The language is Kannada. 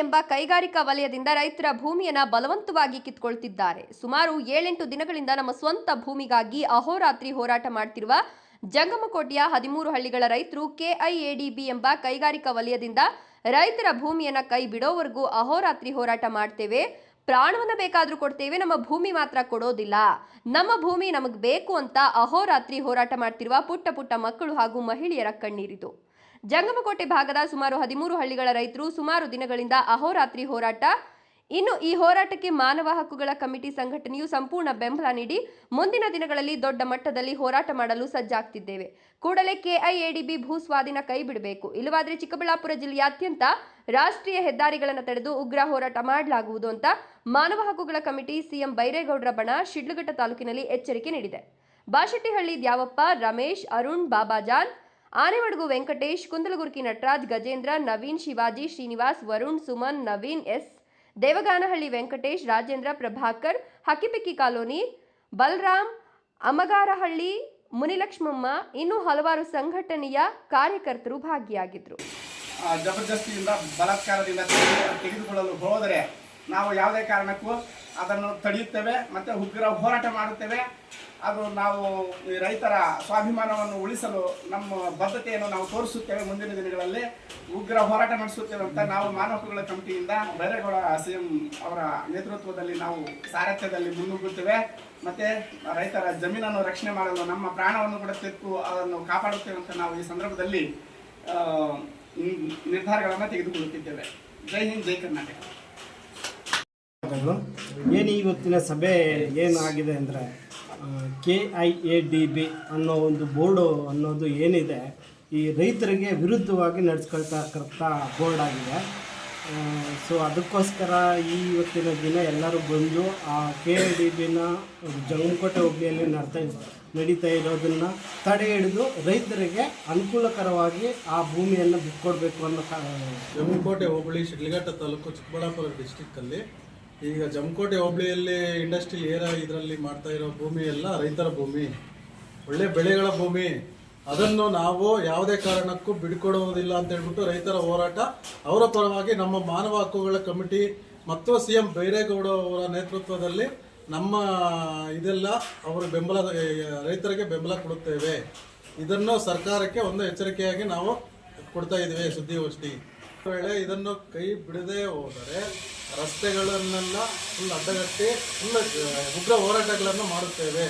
ಎಂಬ ಕೈಗಾರಿಕಾ ವಲಯದಿಂದ ರೈತರ ಭೂಮಿಯನ್ನು ಬಲವಂತವಾಗಿ ಕಿತ್ತುಕೊಳ್ತಿದ್ದಾರೆ. ಸುಮಾರು 7-8 ದಿನಗಳಿಂದ ನಮ್ಮ ಸ್ವಂತ ಭೂಮಿಗಾಗಿ ಅಹೋರಾತ್ರಿ ಹೋರಾಟ ಮಾಡುತ್ತಿರುವ ಜಂಗಮಕೋಟೆಯ 13 ಹಳ್ಳಿಗಳ ರೈತರು ಕೆಐಎಡಿಬಿ ಎಂಬ ಕೈಗಾರಿಕಾ ವಲಯದಿಂದ ರೈತರ ಭೂಮಿಯನ್ನು ಕೈ ಬಿಡೋವರೆಗೂ ಅಹೋರಾತ್ರಿ ಹೋರಾಟ ಮಾಡ್ತೇವೆ, ಪ್ರಾಣವನ್ನು ಬೇಕಾದರೂ ಕೊಡ್ತೇವೆ, ನಮ್ಮ ಭೂಮಿ ಮಾತ್ರ ಕೊಡೋದಿಲ್ಲ, ನಮ್ಮ ಭೂಮಿ ನಮಗೆ ಬೇಕು ಅಂತ ಅಹೋರಾತ್ರಿ ಹೋರಾಟ ಮಾಡ್ತಿರುವ ಪುಟ್ಟ ಮಕ್ಕಳು ಹಾಗೂ ಮಹಿಳೆಯರ ಕಣ್ಣೀರಿದು. ಜಂಗಮಕೋಟೆ ಭಾಗದ ಸುಮಾರು 13 ಹಳ್ಳಿಗಳ ರೈತರು ಸುಮಾರು ದಿನಗಳಿಂದ ಅಹೋರಾತ್ರಿ ಹೋರಾಟ. ಇನ್ನು ಈ ಹೋರಾಟಕ್ಕೆ ಮಾನವ ಹಕ್ಕುಗಳ ಕಮಿಟಿ ಸಂಘಟನೆಯು ಸಂಪೂರ್ಣ ಬೆಂಬಲ ನೀಡಿ ಮುಂದಿನ ದಿನಗಳಲ್ಲಿ ದೊಡ್ಡ ಮಟ್ಟದಲ್ಲಿ ಹೋರಾಟ ಮಾಡಲು ಸಜ್ಜಾಗ್ತಿದ್ದೇವೆ. ಕೂಡಲೇ ಕೆಐಎಡಿಬಿ ಭೂ ಸ್ವಾಧೀನ ಕೈ ಬಿಡಬೇಕು, ಇಲ್ಲವಾದರೆ ಚಿಕ್ಕಬಳ್ಳಾಪುರ ಜಿಲ್ಲೆಯಾದ್ಯಂತ ರಾಷ್ಟ್ರೀಯ ಹೆದ್ದಾರಿಗಳನ್ನು ತಡೆದು ಉಗ್ರ ಹೋರಾಟ ಮಾಡಲಾಗುವುದು ಅಂತ ಮಾನವ ಹಕ್ಕುಗಳ ಕಮಿಟಿ ಸಿಎಂ ಬೈರೇಗೌಡರ ಬಣ ಶಿಡ್ಲಘಟ್ಟ ತಾಲೂಕಿನಲ್ಲಿ ಎಚ್ಚರಿಕೆ ನೀಡಿದೆ. ಬಾಶೆಟ್ಟಿಹಳ್ಳಿ ದ್ಯಾವಪ್ಪ, ರಮೇಶ್, ಅರುಣ್, ಬಾಬಾಜಾನ್, ಆನೆವಡಗು ವೆಂಕಟೇಶ್, ಕುಂದಲಗುರ್ಕಿ ನಟರಾಜ್, ಗಜೇಂದ್ರ, ನವೀನ್, ಶಿವಾಜಿ, ಶ್ರೀನಿವಾಸ್, ವರುಣ್, ಸುಮನ್, ನವೀನ್, ಎಸ್, ದೇವಗಾನಹಳ್ಳಿ ವೆಂಕಟೇಶ್, ರಾಜೇಂದ್ರ, ಪ್ರಭಾಕರ್, ಹಕ್ಕಿಪಿಕ್ಕಿ ಕಾಲೋನಿ, ಬಲರಾಮ್, ಅಮಗಾರಹಳ್ಳಿ, ಮುನಿಲಕ್ಷ್ಮಮ್ಮ ಇನ್ನೂ ಹಲವಾರು ಸಂಘಟನೆಯ ಕಾರ್ಯಕರ್ತರು ಭಾಗಿಯಾಗಿದ್ದರು. ಜಬರ್ದಸ್ತಿಯಿಂದ ಬಲಾತ್ಕಾರದಿಂದ ತೆಗೆದುಕೊಳ್ಳಲು ಹೋದರೆ ನಾವು ಯಾವುದೇ ಕಾರಣಕ್ಕೂ ಅದನ್ನು ತಡೆಯುತ್ತೇವೆ ಮತ್ತು ಉಗ್ರ ಹೋರಾಟ ಮಾಡುತ್ತೇವೆ. ಅದು ನಾವು ರೈತರ ಸ್ವಾಭಿಮಾನವನ್ನು ಉಳಿಸಲು ನಮ್ಮ ಬದ್ಧತೆಯನ್ನು ನಾವು ತೋರಿಸುತ್ತೇವೆ. ಮುಂದಿನ ದಿನಗಳಲ್ಲಿ ಉಗ್ರ ಹೋರಾಟ ನಡೆಸುತ್ತೇವೆ ಅಂತ ನಾವು ಮಾನವ ಹಕ್ಕುಗಳ ಕಮಿಟಿಯಿಂದ ಬೈರೇಗೌಡ ಸಿಎಂ ಅವರ ನೇತೃತ್ವದಲ್ಲಿ ನಾವು ಸಾರಥ್ಯದಲ್ಲಿ ಮುನ್ನುಗ್ಗುತ್ತೇವೆ. ಮತ್ತು ರೈತರ ಜಮೀನನ್ನು ರಕ್ಷಣೆ ಮಾಡಲು ನಮ್ಮ ಪ್ರಾಣವನ್ನು ಕೂಡ ತೆತ್ತು ಅದನ್ನು ಕಾಪಾಡುತ್ತೇವೆ ಅಂತ ನಾವು ಈ ಸಂದರ್ಭದಲ್ಲಿ ನಿರ್ಧಾರಗಳನ್ನು ತೆಗೆದುಕೊಳ್ಳುತ್ತಿದ್ದೇವೆ. ಜೈ ಹಿಂದ್, ಜೈ ಕರ್ನಾಟಕ. ಏನು ಇವತ್ತಿನ ಸಭೆ ಏನಾಗಿದೆ ಅಂದರೆ ಕೆಐಎಡಿಬಿ ಅನ್ನೋ ಒಂದು ಬೋರ್ಡು ಅನ್ನೋದು ಏನಿದೆ ಈ ರೈತರಿಗೆ ವಿರುದ್ಧವಾಗಿ ನಡೆಸ್ಕೊಳ್ತಕ್ಕಂಥ ಬೋರ್ಡ್ ಆಗಿದೆ. ಸೊ ಅದಕ್ಕೋಸ್ಕರ ಇವತ್ತಿನ ದಿನ ಎಲ್ಲರೂ ಬಂದು ಆ ಕೆಐಎಡಿಬಿನ ಜಂಗಮಕೋಟೆ ಹೋಬಳಿಯಲ್ಲಿ ನಡೀತಾ ಇರೋದನ್ನು ತಡೆ ಹಿಡಿದು ರೈತರಿಗೆ ಅನುಕೂಲಕರವಾಗಿ ಆ ಭೂಮಿಯನ್ನು ಬಿಟ್ಕೊಡ್ಬೇಕು ಅನ್ನೋ ಜಂಗಮಕೋಟೆ ಹೋಬಳಿ ಶಿಡ್ಲಘಟ್ಟ ತಾಲೂಕು ಚಿಕ್ಕಬಳ್ಳಾಪುರ ಡಿಸ್ಟಿಕ್ಕಲ್ಲಿ ಈಗ ಜಮಕೋಟೆ ಹೋಬಳಿಯಲ್ಲಿ ಇಂಡಸ್ಟ್ರಿಯಲ್ ಏರಿಯಾ ಇದರಲ್ಲಿ ಮಾಡ್ತಾ ಇರೋ ಭೂಮಿ ಎಲ್ಲ ರೈತರ ಭೂಮಿ, ಒಳ್ಳೆ ಬೆಳೆಗಳ ಭೂಮಿ. ಅದನ್ನು ನಾವು ಯಾವುದೇ ಕಾರಣಕ್ಕೂ ಬಿಡ್ಕೊಡುವುದಿಲ್ಲ ಅಂತ ಹೇಳ್ಬಿಟ್ಟು ರೈತರ ಹೋರಾಟ ಅವರ ಪರವಾಗಿ ನಮ್ಮ ಮಾನವ ಹಕ್ಕುಗಳ ಕಮಿಟಿ ಮತ್ತು ಸಿಎಂ ಬೈರೇಗೌಡ ಅವರ ನೇತೃತ್ವದಲ್ಲಿ ನಮ್ಮ ಇದೆಲ್ಲ ಅವರು ರೈತರಿಗೆ ಬೆಂಬಲ ಕೊಡುತ್ತೇವೆ. ಇದನ್ನು ಸರ್ಕಾರಕ್ಕೆ ಒಂದು ಎಚ್ಚರಿಕೆಯಾಗಿ ನಾವು ಕೊಡ್ತಾ ಇದ್ದೀವಿ ಸುದ್ದಿಗೋಷ್ಠಿ. ವೇಳೆ ಇದನ್ನು ಕೈ ಬಿಡದೆ ಹೋದರೆ ರಸ್ತೆಗಳನ್ನೆಲ್ಲ ಫುಲ್ ಅಡ್ಡಗಟ್ಟಿ ಫುಲ್ ಉಗ್ರ ಹೋರಾಟಗಳನ್ನು ಮಾಡುತ್ತೇವೆ.